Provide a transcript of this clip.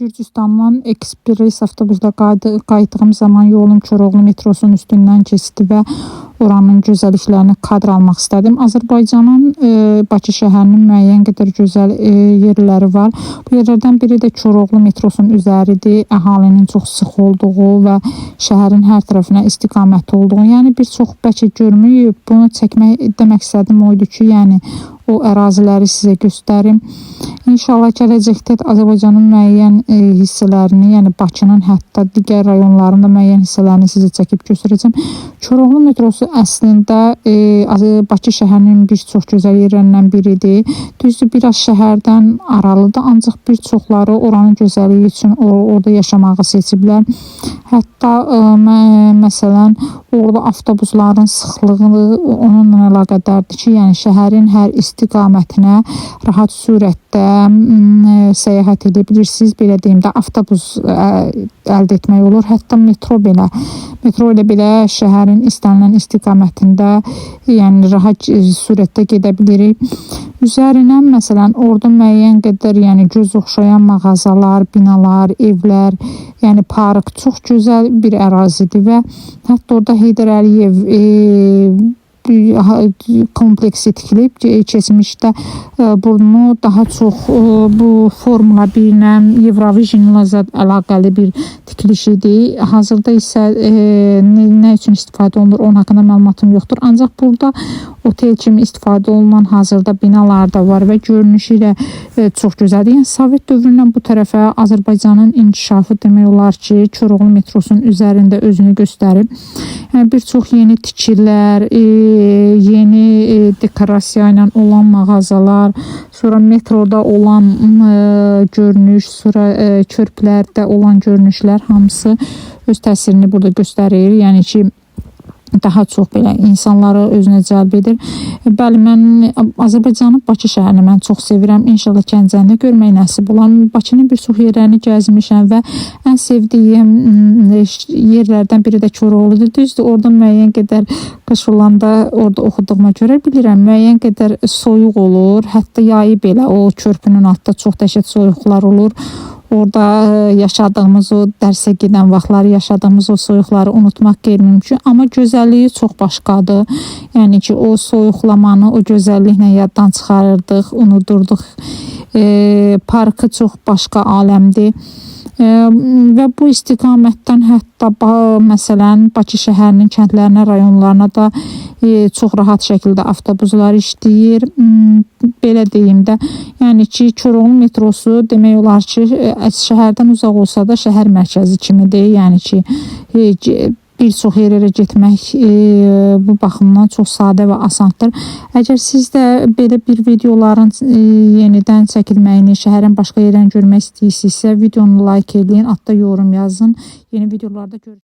Gürcüstandan ekspres avtobusla qayıtdığım zaman yolum Koroğlu metrosunun üstündən keçdi və oranın gözəlliklərini kadr almaq istədim. Azərbaycanın Bakı şəhərinin müəyyən qədər gözəl yerləri var. Bu yerlərdən biri də Koroğlu metrosunun üzəridir. Əhalinin çox sıx olduğu və şəhərin hər tərəfinə istiqaməti olduğu. Yəni bir çox bəlkə görməyib. Bunu çəkmək demək istədim oydu ki, yəni o əraziləri sizə göstərim. İnşallah gələcəkdə Azərbaycanın müəyyən hissələrini, yəni Bakının hətta digər rayonlarında müəyyən hissələrini sizə çəkib göstərəcəm. Koroğlu metrosu əslində Bakı şəhərinin bir çox gözəl yerlərindən biridir. Düzdür, biraz şəhərdən aralıdır, ancaq bir çoxları oranın gözəlliyi üçün orada yaşamağı seçiblər. Hətta məsələn, orada avtobusların sıxlığı onunla əlaqədardır ki, yəni şəhərin hər istiqamətinə rahat sürətdə səyahət edə bilirsiniz. Belə deyim də, avtobus əldə etmək olur. Hətta metro ilə belə şəhərin istənilən istiqamətində yəni rahat sürətdə gedə bilirik. Üzərinə məsələn orada müəyyən qədər yəni göz oxşayan mağazalar, binalar, evlər, yəni park çox gözəl bir ərazidir və hətta orada Heydər Əliyev kompleksi tikilib. Keçmişdə bunu daha çox bu Formula 1 ilə Eurovisionla əlaqəli bir tikiliş idi. Hazırda isə nə üçün istifadə olunur, onun haqqında məlumatım yoxdur. Ancaq burada otel kimi istifadə olunan hazırda binalar da var və görünüşü ilə çox gözəldir. Yəni Sovet dövründən bu tərəfə Azərbaycanın inkişafı demək olar ki, Koroğlu metrosunun üzərində özünü göstərib. Yəni bir çox yeni tikilər, yeni dekorasiya ilə olan mağazalar, sonra metroda olan görünüş, sonra körpülərdə olan görünüşlər hamısı öz təsirini burada göstərir. Yəni ki, daha çox belə insanları özünə cəlb edir. Bəli, mən Azərbaycanın Bakı şəhərini mən çox sevirəm. İnşallah Gəncəndə görmək nəsib olan. Bakının bir çox yerlərini gəzmişəm və ən sevdiyim yerlərdən biri də Koroğludur. Düzdür, orada müəyyən qədər qış olanda orada oxuduğuma görə bilirəm, müəyyən qədər soyuq olur. Hətta yayı belə o körpünün altında çox dəhşət soyuqlar olur. Orada yaşadığımız o dərsə gedən vaxtları yaşadığımız o soyuqları unutmaq qeyri-mümkün. Amma gözəlliyi çox başqadır. Yəni ki, o soyuqlamanı o gözəlliklə yaddan çıxarırdıq, unudurduq. Parkı çox başqa aləmdir. Və bu istiqamətdən hətta məsələn Bakı şəhərinin kəndlərinə, rayonlarına da çox rahat şəkildə avtobuslar işləyir. Belə deyim də, yəni ki, Koroğlu metrosu demək olar ki, şəhərdən uzaq olsa da şəhər mərkəzi kimidir. Yəni ki, bir çox yerlərə getmək bu baxımdan çox sadə və asandır. Əgər siz də belə bir videoların yenidən çəkilməyini, şəhərin başqa yerlərini görmək istəyirsinizsə, videonu like edin, altda yorum yazın. Yeni videolarda görüşürüz.